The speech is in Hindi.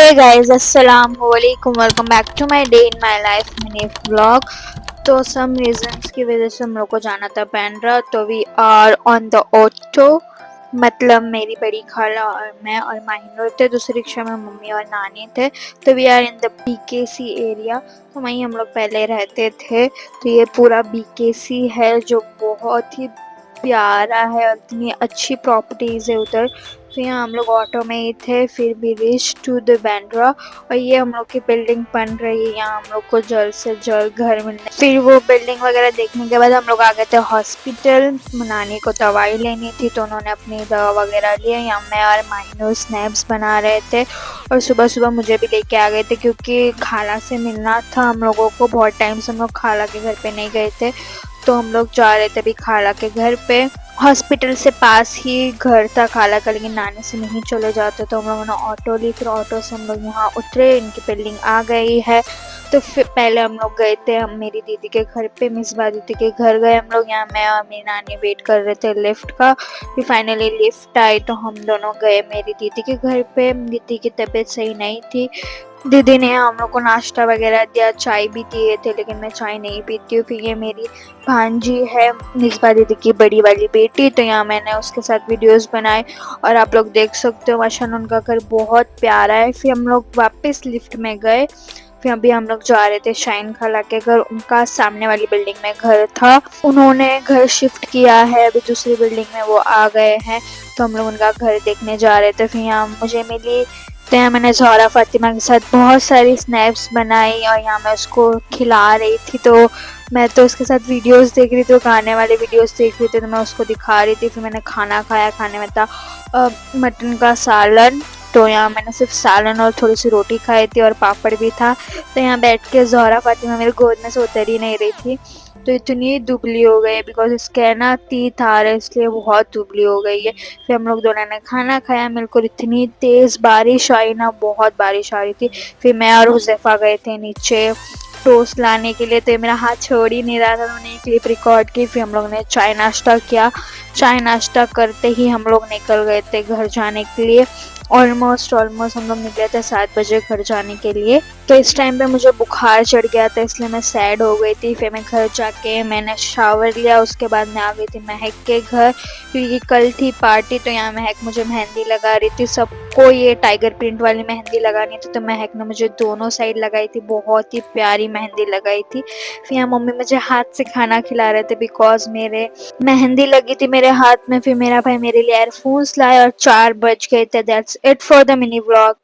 Hey guys, assalamu alaikum. Welcome back to my day in my life mini vlog. तो सम रीजंस की वजह से हम लोग को जाना था बैंड्रा, तो we are on the auto. मतलब मेरी बड़ी खाला और मैं और माहिनूर थे, दूसरी रिक्शा में मम्मी और नानी थे। तो we are in the BKC area, तो वहीं हम लोग पहले रहते थे। तो ये पूरा बीकेसी है जो बहुत ही प्यारा है और इतनी अच्छी प्रॉपर्टीज़ है उधर। फिर यहाँ हम लोग ऑटो में ही थे, फिर भी रीच टू द बैंड्रा। और ये हम लोग की बिल्डिंग बन रही है, यहाँ हम लोग को जल्द से जल्द घर मिलने। फिर वो बिल्डिंग वगैरह देखने के बाद हम लोग आ गए थे हॉस्पिटल। नानी को दवाई लेनी थी तो उन्होंने अपनी दवा वगैरह ली। यहाँ मैं और माइनू स्नैप्स बना रहे थे और सुबह सुबह मुझे भी लेके आ गए थे क्योंकि खाला से मिलना था हम लोगों को। बहुत टाइम से हम लोग खाला के घर पे नहीं गए थे, तो हम लोग जा रहे थे अभी खाला के घर पे। हॉस्पिटल से पास ही घर था खाला का, लेकिन नानी से नहीं चले जाते तो हम लोगों ने ऑटो ली। फिर ऑटो से हम लोग यहाँ उतरे, इनकी बिल्डिंग आ गई है। तो फिर पहले हम लोग गए थे हम मेरी दीदी के घर पे, मिसबा दीदी के घर गए हम लोग। यहाँ मैं और मेरी नानी वेट कर रहे थे लिफ्ट का। फिर फाइनली लिफ्ट आई तो हम दोनों गए मेरी दीदी के घर पे। दीदी की तबीयत सही नहीं थी। दीदी ने हम लोग को नाश्ता वगैरह दिया, चाय भी दिए थे, लेकिन मैं चाय नहीं पीती हूँ। फिर ये मेरी भांजी है मिसबा दीदी की बड़ी वाली बेटी, तो यहाँ मैंने उसके साथ वीडियोस बनाए और आप लोग देख सकते हो माशाल्लाह उनका घर बहुत प्यारा है। फिर हम लोग वापस लिफ्ट में गए। फिर अभी हम लोग जा रहे थे शाइन खाला के घर, उनका सामने वाली बिल्डिंग में घर था, उन्होंने घर शिफ्ट किया है, अभी दूसरी बिल्डिंग में वो आ गए हैं। तो हम लोग उनका घर देखने जा रहे थे। फिर यहाँ मुझे मिली, तो यहाँ मैंने ज़ोहरा फातिमा के साथ बहुत सारी स्नैप्स बनाई और यहाँ मैं उसको खिला रही थी। तो मैं तो उसके साथ वीडियोस देख रही थी, खाने वाले वीडियोस देख रही थी, तो मैं उसको दिखा रही थी। फिर मैंने खाना खाया, खाने में था मटन का सालन। तो यहाँ मैंने सिर्फ सालन और थोड़ी सी रोटी खाई थी और पापड़ भी था। तो यहाँ बैठ के ज़ोहरा फातिमा मेरे गोद में से उतर ही नहीं रही थी, तो इतनी दुबली हो गई है बिकॉज इसके है ना तीत आ रहा है, इसलिए बहुत दुबली हो गई है। फिर हम लोग दोनों ने खाना खाया। मेरे को इतनी तेज़ बारिश आई ना, बहुत बारिश आ रही थी। फिर मैं और हुज़ैफा गए थे नीचे टोस्ट लाने के लिए, तो मेरा हाथ छोड़ ही नहीं रहा था। उन्होंने एक क्लिप रिकॉर्ड की। फिर हम लोग ने चाय नाश्ता किया। चाय नाश्ता करते ही हम लोग निकल गए थे घर जाने के लिए। ऑलमोस्ट हम लोग निकले थे 7 बजे घर जाने के लिए। तो इस टाइम पे मुझे बुखार चढ़ गया था, इसलिए मैं सैड हो गई थी। फिर मैं घर जाके मैंने शावर लिया, उसके बाद मैं आ गई थी महक के घर क्योंकि कल थी पार्टी। तो यहाँ महक मुझे मेहंदी लगा रही थी, सबको ये टाइगर प्रिंट वाली मेहंदी लगानी थी, तो महक ने मुझे दोनों साइड लगाई थी, बहुत ही प्यारी मेहंदी लगाई थी। फिर यहाँ मम्मी मुझे हाथ से खाना खिला रहे थे बिकॉज मेरे मेहंदी लगी थी मेरे हाथ में। फिर मेरा भाई मेरे लिए एयरफोन्स लाए और 4 बज गए थे। That's it for the mini vlog.